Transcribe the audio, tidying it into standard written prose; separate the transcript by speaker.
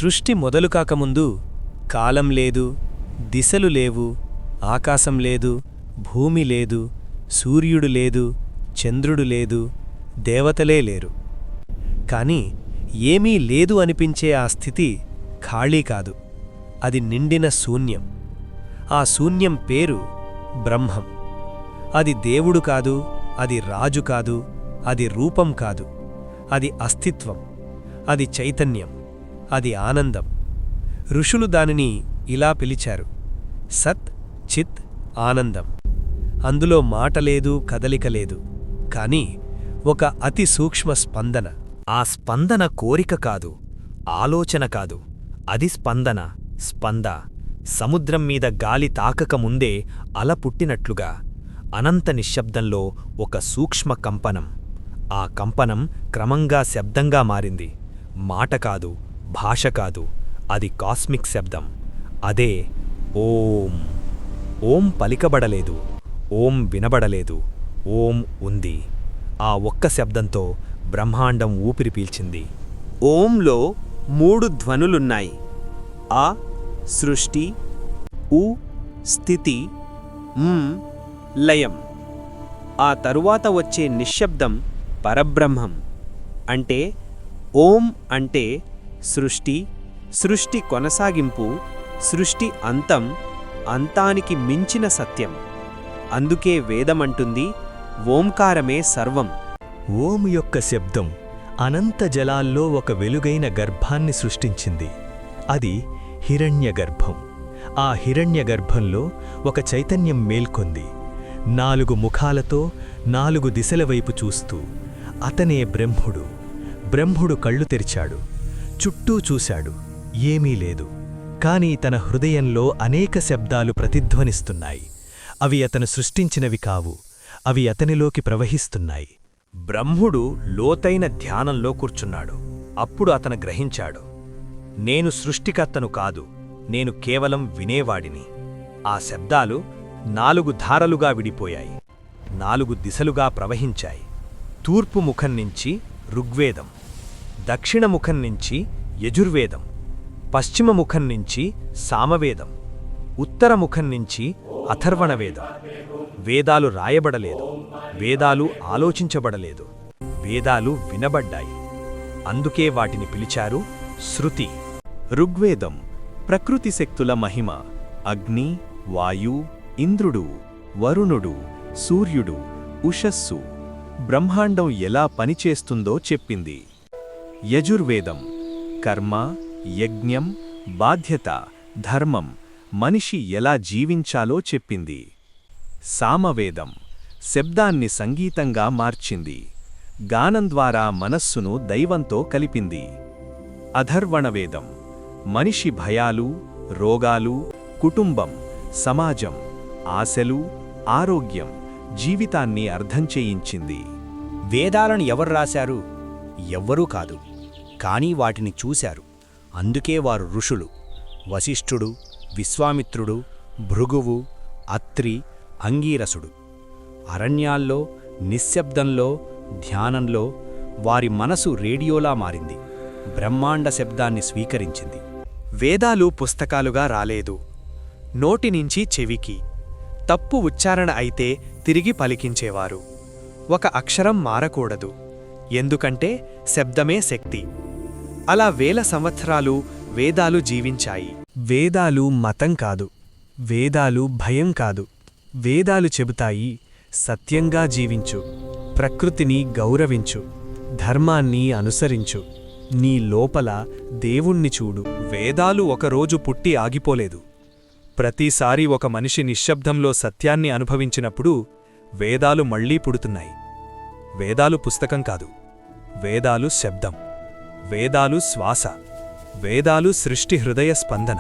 Speaker 1: సృష్టి మొదలుకాకముందు కాలం లేదు, దిశలు లేవు, ఆకాశం లేదు, భూమి లేదు, సూర్యుడు లేదు, చంద్రుడు లేదు, దేవతలే లేరు. కాని ఏమీ లేదు అనిపించే ఆ స్థితి ఖాళీ కాదు, అది నిండిన శూన్యం. ఆ శూన్యం పేరు బ్రహ్మం. అది దేవుడు కాదు, అది రాజు కాదు, అది రూపం కాదు, అది అస్తిత్వం, అది చైతన్యం, అది ఆనందం. ఋషులు దానిని ఇలా పిలిచారు: సత్ చిత్ ఆనందం. అందులో మాటలేదు, కదలిక లేదు, కాని ఒక అతి సూక్ష్మ స్పందన.
Speaker 2: ఆ స్పందన కోరిక కాదు, ఆలోచన కాదు, అది స్పందన, స్పంద. సముద్రం మీద గాలి తాకకముందే అల పుట్టినట్లుగా అనంత నిశ్శబ్దంలో ఒక సూక్ష్మ కంపనం. ఆ కంపనం క్రమంగా శబ్దంగా మారింది. మాట కాదు, భాష కాదు, అది కాస్మిక్ శబ్దం. అదే ఓం. ఓం పలికబడలేదు, ఓం వినబడలేదు, ఓం ఉంది. ఆ ఒక్క శబ్దంతో బ్రహ్మాండం ఊపిరి పీల్చింది.
Speaker 3: ఓంలో 3 ధ్వనులున్నాయి: ఆ సృష్టి, ఉ స్థితి, లయం. ఆ తరువాత వచ్చే నిశ్శబ్దం పరబ్రహ్మం. అంటే ఓం అంటే సృష్టి, సృష్టి కొనసాగింపు, సృష్టి అంతం, అంతానికి మించిన సత్యం. అందుకే వేదమంటుంది ఓంకారమే సర్వం.
Speaker 4: ఓం యొక్క శబ్దం అనంత జలాల్లో ఒక వెలుగైన గర్భాన్ని సృష్టించింది. అది హిరణ్యగర్భం. ఆ హిరణ్యగర్భంలో ఒక చైతన్యం మేల్కొంది, 4 ముఖాలతో 4 దిశల వైపు చూస్తూ. అతనే బ్రహ్ముడు. బ్రహ్ముడు కళ్ళు తెరిచాడు, చుట్టూ చూశాడు, ఏమీ లేదు. కాని తన హృదయంలో అనేక శబ్దాలు ప్రతిధ్వనిస్తున్నాయి. అవి అతను సృష్టించినవి కావు, అవి అతనిలోకి ప్రవహిస్తున్నాయి.
Speaker 2: బ్రహ్ముడు లోతైన ధ్యానంలో కూర్చున్నాడు. అప్పుడు అతను గ్రహించాడు, నేను సృష్టికర్తను కాదు, నేను కేవలం వినేవాడిని. ఆ శబ్దాలు 4 ధారలుగా విడిపోయాయి, 4 దిశలుగా ప్రవహించాయి. తూర్పు ముఖం నుంచి ఋగ్వేదం, దక్షిణ ముఖం నుంచి యజుర్వేదం, పశ్చిమ ముఖం నుంచి సామవేదం, ఉత్తర ముఖం నుంచి అథర్వణవేదం. వేదాలు రాయబడలేదు, వేదాలు ఆలోచించబడలేదు, వేదాలు వినబడ్డాయి. అందుకే వాటిని పిలిచారు శృతి.
Speaker 5: ఋగ్వేదం ప్రకృతి శక్తుల మహిమ. అగ్ని, వాయు, ఇంద్రుడు, వరుణుడు, సూర్యుడు, ఉషస్సు, బ్రహ్మాండం ఎలా పనిచేస్తుందో చెప్పింది. యజుర్వేదం కర్మ, యజ్ఞం, బాధ్యత, ధర్మం, మనిషి ఎలా జీవించాలో చెప్పింది. సామవేదం శబ్దాన్ని సంగీతంగా మార్చింది, గానం ద్వారా మనస్సును దైవంతో కలిపింది. అథర్వణవేదం మనిషి భయాలు, రోగాలు, కుటుంబం, సమాజం, ఆశలు, ఆరోగ్యం, జీవితాన్ని అర్థం చేయించింది.
Speaker 6: వేదాలను ఎవరు రాశారు? ఎవ్వరూ కాదు, కానీ వాటిని చూశారు. అందుకే వారు ఋషులు. వశిష్ఠుడు, విశ్వామిత్రుడు, భృగువు, అత్రి, అంగీరసుడు. అరణ్యాల్లో, నిశ్శబ్దంలో, ధ్యానంలో వారి మనసు రేడియోలా మారింది, బ్రహ్మాండ శబ్దాన్ని స్వీకరించింది.
Speaker 3: వేదాలు పుస్తకాలుగా రాలేదు, నోటినుంచి చెవికి. తప్పు ఉచ్చారణ అయితే తిరిగి పలికించేవారు. ఒక అక్షరం మారకూడదు, ఎందుకంటే శబ్దమే శక్తి. అలా వేల సంవత్సరాలు వేదాలు జీవించాయి.
Speaker 1: వేదాలు మతం కాదు, వేదాలు భయం కాదు. వేదాలు చెబుతాయి, సత్యంగా జీవించు, ప్రకృతిని గౌరవించు, ధర్మాన్ని అనుసరించు, నీ లోపల దేవుణ్ణి చూడు.
Speaker 2: వేదాలు ఒకరోజు పుట్టి ఆగిపోలేదు. ప్రతిసారి ఒక మనిషి నిశ్శబ్దంలో సత్యాన్ని అనుభవించినప్పుడు వేదాలు మళ్లీ పుడుతున్నాయి. వేదాలు పుస్తకం కాదు, వేదాలు శబ్దం, వేదాలు శ్వాస, వేదాలు సృష్టి హృదయ స్పందన.